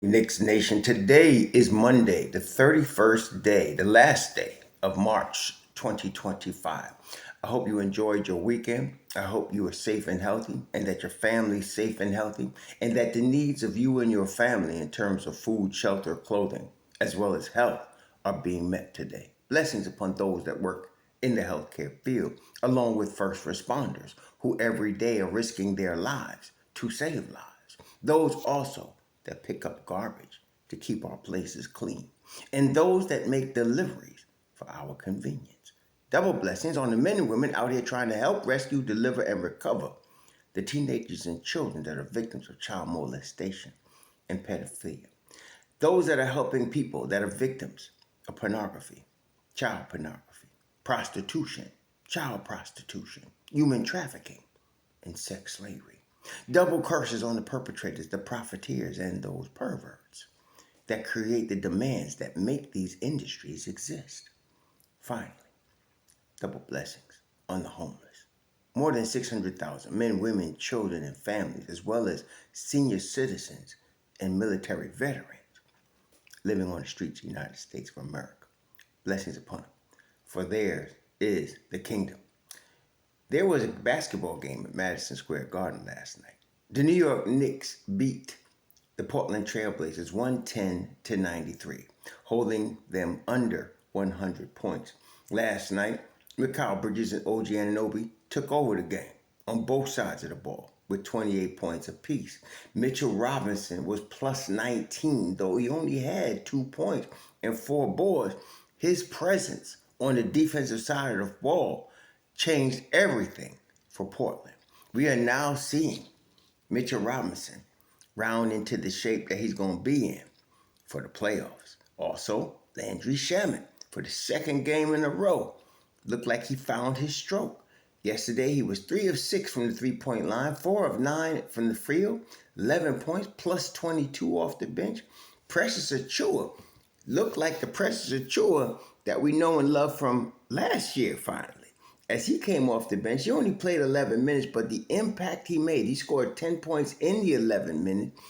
Knicks Nation. Today is Monday, the 31st day, the last day of March 2025. I hope you enjoyed your weekend. I hope you are safe and healthy, and that your family's safe and healthy, and that the needs of you and your family in terms of food, shelter, clothing, as well as health are being met today. Blessings upon those that work in the healthcare field, along with first responders who every day are risking their lives to save lives. Those also that pick up garbage to keep our places clean, and those that make deliveries for our convenience. Double blessings on the men and women out here trying to help rescue, deliver, and recover the teenagers and children that are victims of child molestation and pedophilia. Those that are helping people that are victims of pornography, child pornography, prostitution, child prostitution, human trafficking, and sex slavery. Double curses on the perpetrators, the profiteers, and those perverts that create the demands that make these industries exist. Finally, double blessings on the homeless. More than 600,000 men, women, children, and families, as well as senior citizens and military veterans living on the streets of the United States of America. Blessings upon them, for theirs is the kingdom. There was a basketball game at Madison Square Garden last night. The New York Knicks beat the Portland Trailblazers 110-93, holding them under 100 points. Last night, Mikal Bridges and OG Anunoby took over the game on both sides of the ball with 28 points apiece. Mitchell Robinson was plus 19, though he only had 2 points and 4 boards. His presence on the defensive side of the ball changed everything for Portland. We are now seeing Mitchell Robinson round into the shape that he's going to be in for the playoffs. Also, Landry Shamet for the second game in a row looked like he found his stroke. Yesterday, he was 3 of 6 from the three-point line, 4 of 9 from the field, 11 points, plus 22 off the bench. Precious Achua looked like the Precious Achua that we know and love from last year, finally. As he came off the bench, he only played 11 minutes, but the impact he made, he scored 10 points in the 11 minutes.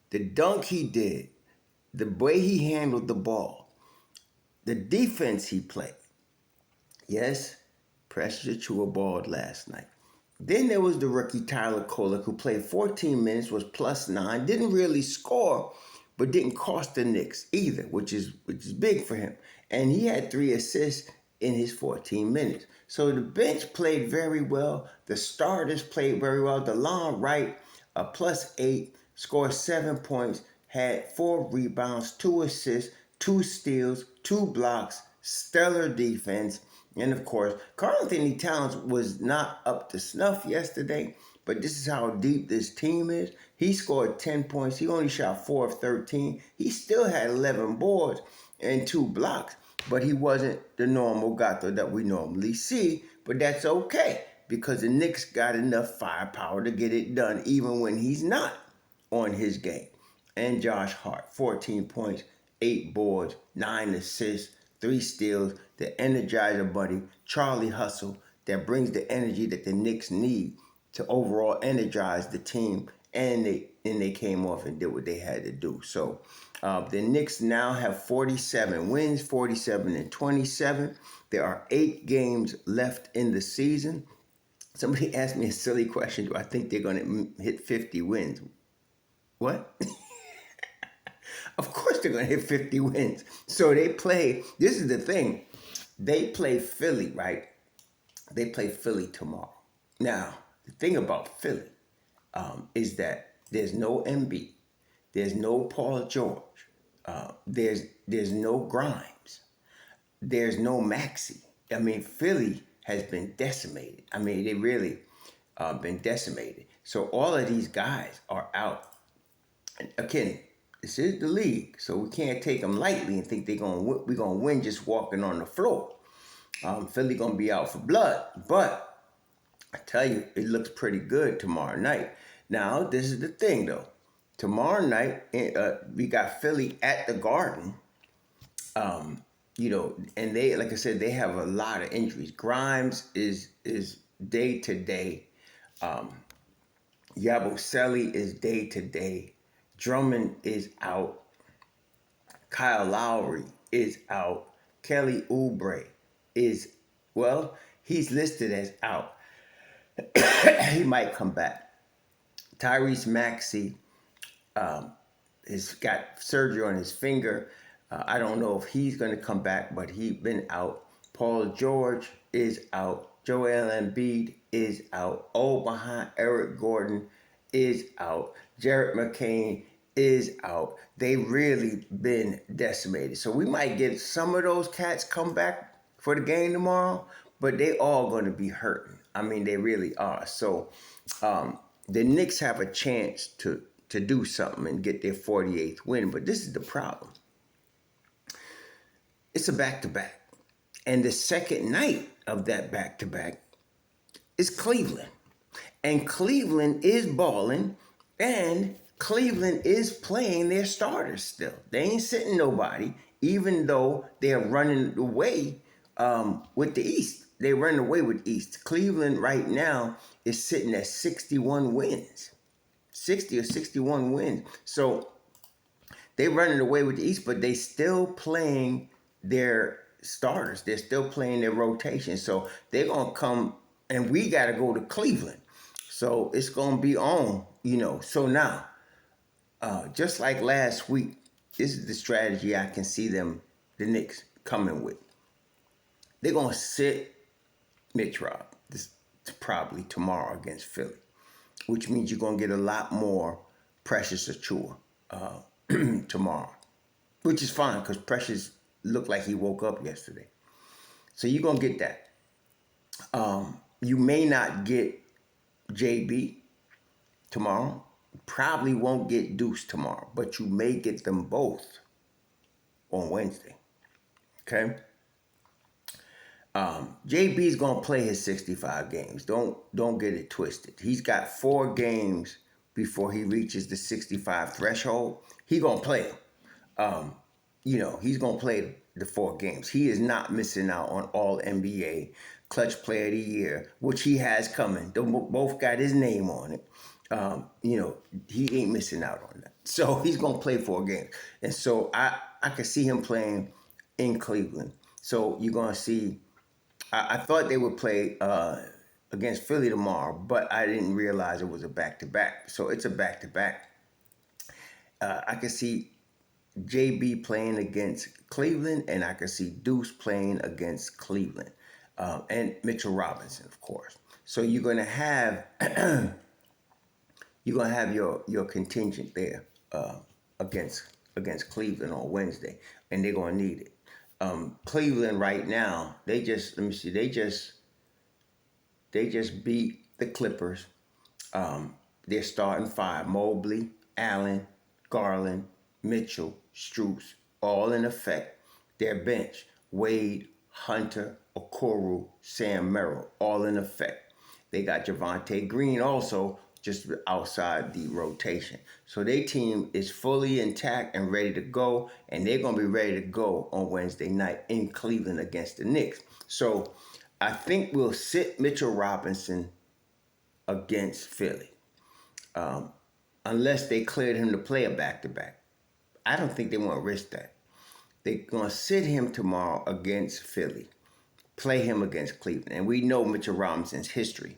The dunk he did, the way he handled the ball, the defense he played. Yes, Precious Achua balled last night. Then there was the rookie Tyler Kolek, who played 14 minutes, was plus 9, didn't really score, but didn't cost the Knicks either, which is big for him. And he had 3 assists in his 14 minutes. So the bench played very well. The starters played very well. DeLon Wright, a plus 8, scored 7 points, had 4 rebounds, 2 assists, 2 steals, 2 blocks, stellar defense. And of course, Karl-Anthony Towns was not up to snuff yesterday, but this is how deep this team is. He scored 10 points. He only shot 4 of 13. He still had 11 boards and 2 blocks, but he wasn't the normal Gato that we normally see. But that's okay, because the Knicks got enough firepower to get it done even when he's not on his game. And Josh Hart, 14 points, 8 boards, 9 assists, 3 steals, the energizer buddy, Charlie Hustle, that brings the energy that the Knicks need to overall energize the team. And they came off and did what they had to do. So the Knicks now have 47 wins, 47-27. There are 8 games left in the season. Somebody asked me a silly question. Do I think they're going to hit 50 wins? What? Of course they're going to hit 50 wins. So they play, this is the thing, they play Philly, right? They play Philly tomorrow. Now, the thing about Philly is that there's no MB, there's no Paul George, there's no Grimes, there's no Maxey. I mean, Philly has been decimated. I mean, they really been decimated. So all of these guys are out. And again, this is the league, so we can't take them lightly and think we're gonna win just walking on the floor. Philly gonna be out for blood, but I tell you, it looks pretty good tomorrow night. Now, this is the thing though. Tomorrow night, we got Philly at the Garden. And they, like I said, they have a lot of injuries. Grimes is day to day. Yabusele is day to day. Drummond is out. Kyle Lowry is out. Kelly Oubre is, well, he's listed as out. He might come back. Tyrese Maxey has got surgery on his finger. I don't know if he's going to come back, but he's been out. Paul George is out. Joel Embiid is out. Old behind Eric Gordon is out. Jared McCain is out. They really been decimated. So we might get some of those cats come back for the game tomorrow, but they all going to be hurting. I mean, they really are. So the Knicks have a chance to do something and get their 48th win. But this is the problem. It's a back-to-back. And the second night of that back-to-back is Cleveland. And Cleveland is balling, and Cleveland is playing their starters still. They ain't sitting nobody, even though they're running away with the East. They're running away with East. Cleveland right now is sitting at 61 wins. 60 or 61 wins. So they're running away with the East, but they still playing their starters. They're still playing their rotation. So they're going to come, and we got to go to Cleveland. So it's going to be on, So now, just like last week, this is the strategy I can see the Knicks, coming with. They're going to sit Mitch Rob probably tomorrow against Philly, which means you're going to get a lot more Precious Achiuwa tomorrow, which is fine because Precious looked like he woke up yesterday. So you're going to get that. You may not get JB tomorrow. Probably won't get Deuce tomorrow, but you may get them both on Wednesday. Okay? JB's gonna play his 65 games. Don't get it twisted. He's got 4 games before he reaches the 65 threshold. He gonna play them. He's gonna play the 4 games. He is not missing out on All NBA, Clutch Player of the Year, which he has coming. They both got his name on it. He ain't missing out on that. So he's gonna play 4 games, and so I can see him playing in Cleveland. So you're gonna see. I thought they would play against Philly tomorrow, but I didn't realize it was a back-to-back. So it's a back-to-back. I can see JB playing against Cleveland, and I can see Deuce playing against Cleveland, and Mitchell Robinson, of course. So you're gonna have your contingent there against Cleveland on Wednesday, and they're gonna need it. Cleveland right now, they just beat the Clippers. They're starting 5: Mobley, Allen, Garland, Mitchell, Strus, all in effect. Their bench: Wade, Hunter, Okoro, Sam Merrill, all in effect. They got Javonte Green also just outside the rotation. So their team is fully intact and ready to go, and they're going to be ready to go on Wednesday night in Cleveland against the Knicks. So I think we'll sit Mitchell Robinson against Philly, unless they cleared him to play a back-to-back. I don't think they want to risk that. They're going to sit him tomorrow against Philly, play him against Cleveland. And we know Mitchell Robinson's history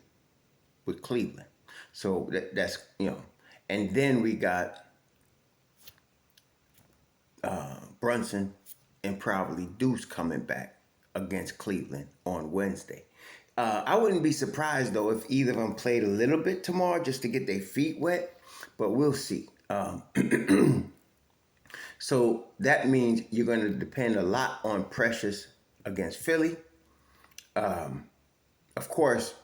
with Cleveland. So that's, and then we got Brunson and probably Deuce coming back against Cleveland on Wednesday. I wouldn't be surprised, though, if either of them played a little bit tomorrow just to get their feet wet, but we'll see. So that means you're going to depend a lot on Precious against Philly. Of course,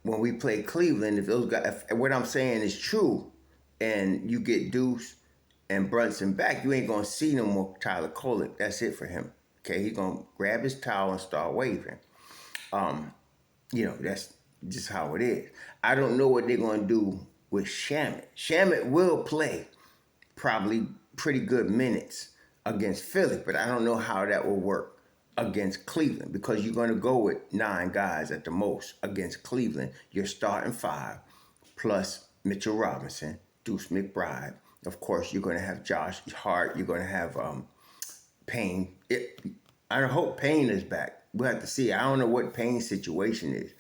when we play Cleveland, if those guys, if what I'm saying is true, and you get Deuce and Brunson back, you ain't gonna see no more Tyler Kolek. That's it for him. Okay, he's gonna grab his towel and start waving. That's just how it is. I don't know what they're gonna do with Shamet. Shamet will play probably pretty good minutes against Philly, but I don't know how that will work against Cleveland, because you're going to go with 9 guys at the most against Cleveland. You're starting 5 plus Mitchell Robinson, Deuce McBride, Of course, you're going to have Josh Hart. You're going to have Payne. I hope Payne is back. We'll have to see. I don't know what Payne's situation is,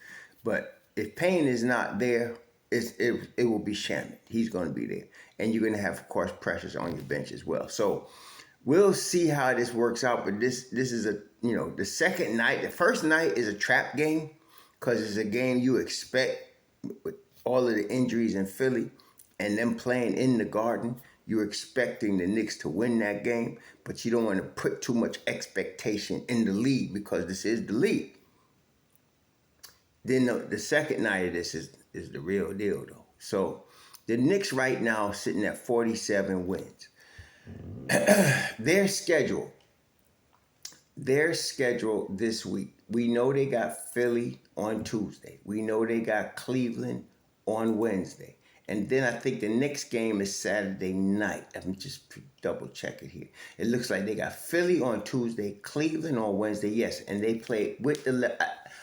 but if Payne is not there, it will be Shaman. He's going to be there, and you're going to have, of course, pressures on your bench as well. So we'll see how this works out. But this is the second night. The first night is a trap game because it's a game you expect with all of the injuries in Philly and them playing in the Garden. You're expecting the Knicks to win that game, but you don't want to put too much expectation in the league because this is the league. Then the second night of this is the real deal, though. So the Knicks right now sitting at 47 wins. Their schedule this week. We know they got Philly on Tuesday. We know they got Cleveland on Wednesday. And then I think the next game is Saturday night. Let me just double check it here. It looks like they got Philly on Tuesday, Cleveland on Wednesday. Yes, and they play with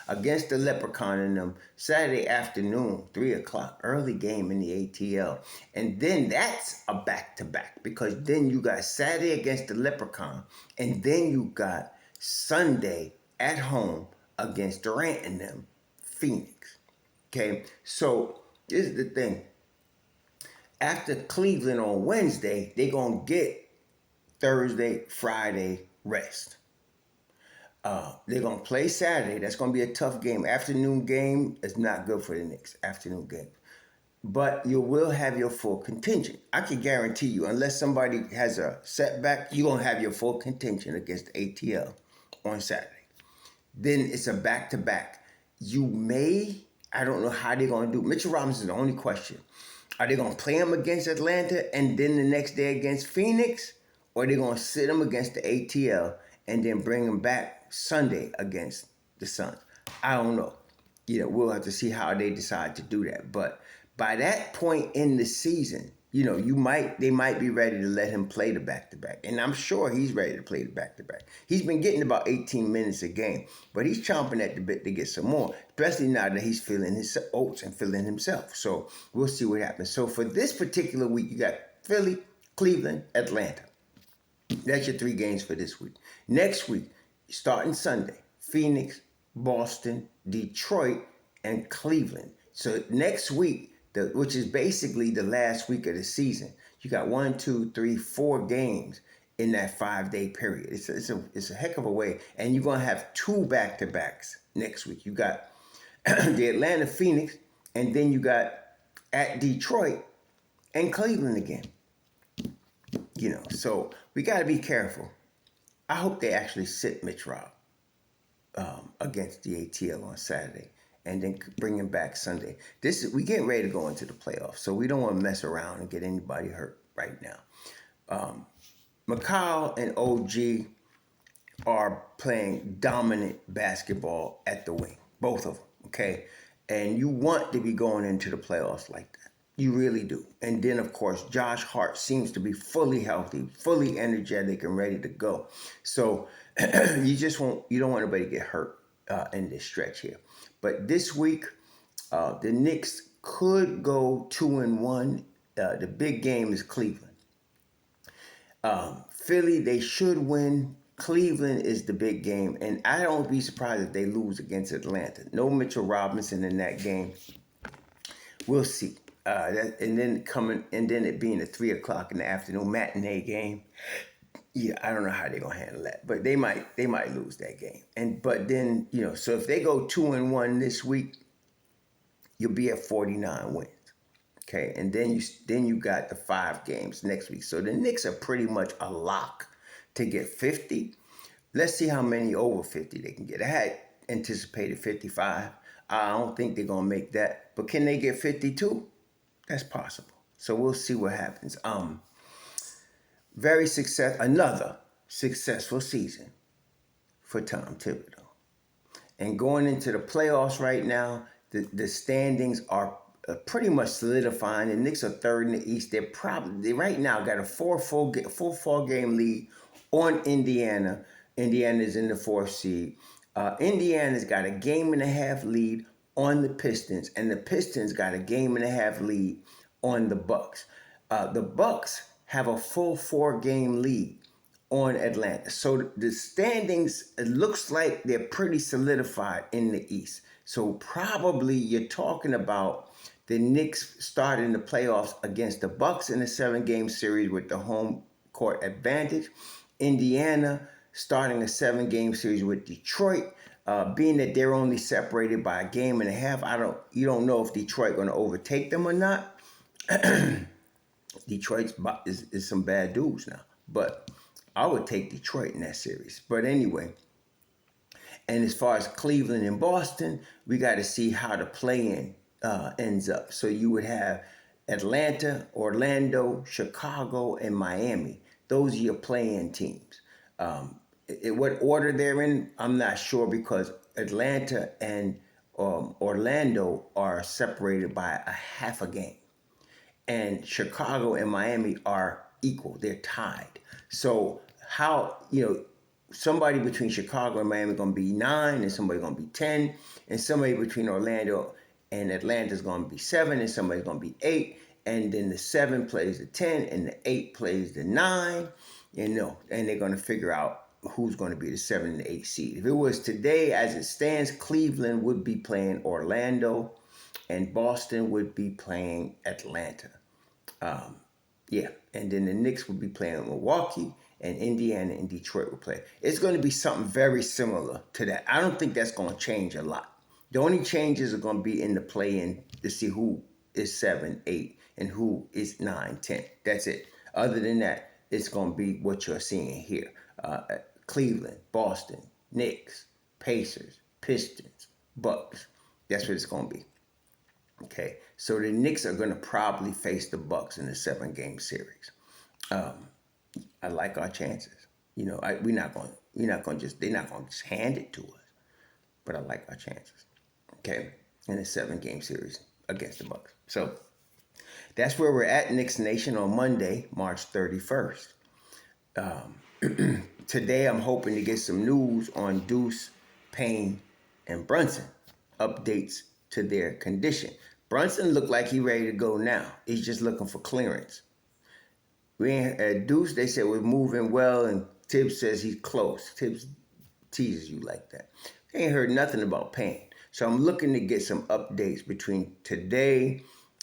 against the Leprechaun in them Saturday afternoon, 3 o'clock, early game in the ATL. And then that's a back-to-back because then you got Saturday against the Leprechaun, and then you got Sunday at home against Durant and them, Phoenix. Okay, so this is the thing. After Cleveland on Wednesday, they're going to get Thursday, Friday rest. They're going to play Saturday. That's going to be a tough game. Afternoon game is not good for the Knicks. Afternoon game. But you will have your full contingent. I can guarantee you, unless somebody has a setback, you're going to have your full contingent against the ATL on Saturday. Then it's a back-to-back. I don't know how they're going to do. Mitchell Robinson is the only question. Are they going to play him against Atlanta and then the next day against Phoenix? Or are they going to sit him against the ATL and then bring him back Sunday against the Suns? I don't know. We'll have to see how they decide to do that. But by that point in the season, they might be ready to let him play the back-to-back. And I'm sure he's ready to play the back-to-back. He's been getting about 18 minutes a game, but he's chomping at the bit to get some more, especially now that he's feeling his oats and feeling himself. So we'll see what happens. So for this particular week, you got Philly, Cleveland, Atlanta. That's your 3 games for this week. Next week, starting Sunday, Phoenix, Boston, Detroit, and Cleveland. So next week, which is basically the last week of the season, you got 1, 2, 3, 4 games in that 5-day period. It's a heck of a way. And you're going to have 2 back-to-backs next week. You got the Atlanta Phoenix, and then you got at Detroit and Cleveland again. So we got to be careful. I hope they actually sit Mitch Rob against the ATL on Saturday and then bring him back Sunday. We getting ready to go into the playoffs, so we don't want to mess around and get anybody hurt right now. Mikal and OG are playing dominant basketball at the wing, both of them, okay? And you want to be going into the playoffs like that. You really do. And then, of course, Josh Hart seems to be fully healthy, fully energetic, and ready to go. So you don't want anybody to get hurt in this stretch here. But this week, the Knicks could go 2-1. The big game is Cleveland. Philly, they should win. Cleveland is the big game, and I don't be surprised if they lose against Atlanta. No Mitchell Robinson in that game. We'll see. And then it being a 3 o'clock in the afternoon matinee game. Yeah, I don't know how they're gonna handle that, but they might lose that game. But then so if they go 2-1 this week, you'll be at 49 wins. Okay, and then you got the 5 games next week. So the Knicks are pretty much a lock to get 50. Let's see how many over 50 they can get. I had anticipated 55. I don't think they're gonna make that, but can they get 52? That's possible. So we'll see what happens. Another successful season for Tom Thibodeau. And going into the playoffs right now, the standings are pretty much solidifying. The Knicks are third in the East. They right now got a 4-game lead on Indiana. Indiana's in the 4th seed. Indiana's got a 1.5 game lead on the Pistons, and the Pistons got a 1.5 game lead on the Bucks. The Bucks have a full 4-game lead on Atlanta. So the standings, it looks like they're pretty solidified in the East. So probably you're talking about the Knicks starting the playoffs against the Bucks in a 7-game series with the home court advantage. Indiana starting a 7-game series with Detroit. Being that they're only separated by a game and a half, you don't know if Detroit going to overtake them or not. Detroit's is some bad dudes now, but I would take Detroit in that series. But anyway, and as far as Cleveland and Boston, we got to see how the play-in ends up. So you would have Atlanta, Orlando, Chicago, and Miami. Those are your play-in teams. What order they're in, I'm not sure, because Atlanta and Orlando are separated by a half a game. And Chicago and Miami are equal. They're tied. So how, somebody between Chicago and Miami is going to be 9, and somebody going to be 10, and somebody between Orlando and Atlanta is going to be 7, and somebody's going to be 8, and then the 7 plays the 10, and the 8 plays the 9, and they're going to figure out who's going to be the 7 and the 8 seed. If it was today, as it stands, Cleveland would be playing Orlando, and Boston would be playing Atlanta. And then the Knicks would be playing Milwaukee, and Indiana and Detroit would play. It's going to be something very similar to that. I don't think that's going to change a lot. The only changes are going to be in the play-in to see who is 7, 8, and who is 9, 10. That's it. Other than that, it's going to be what you're seeing here. Cleveland, Boston, Knicks, Pacers, Pistons, Bucks. That's what it's going to be. Okay, so the Knicks are going to probably face the Bucks in a 7-game series. I like our chances. They're not going to just hand it to us, but I like our chances. Okay, in a 7-game series against the Bucks. So that's where we're at, Knicks Nation, on Monday, March 31st. Today, I'm hoping to get some news on Deuce, Payne, and Brunson. Updates to their condition. Brunson looked like he ready to go now. He's just looking for clearance. Deuce, they said, was moving well, and Tibbs says he's close. Tibbs teases you like that. They ain't heard nothing about Payne. So I'm looking to get some updates between today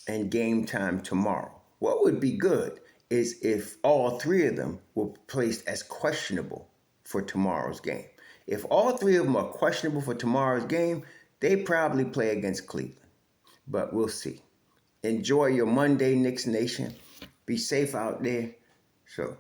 and game time tomorrow. What would be good is if all 3 of them were placed as questionable for tomorrow's game. If all 3 of them are questionable for tomorrow's game, they probably play against Cleveland. But we'll see. Enjoy your Monday, Knicks Nation. Be safe out there. So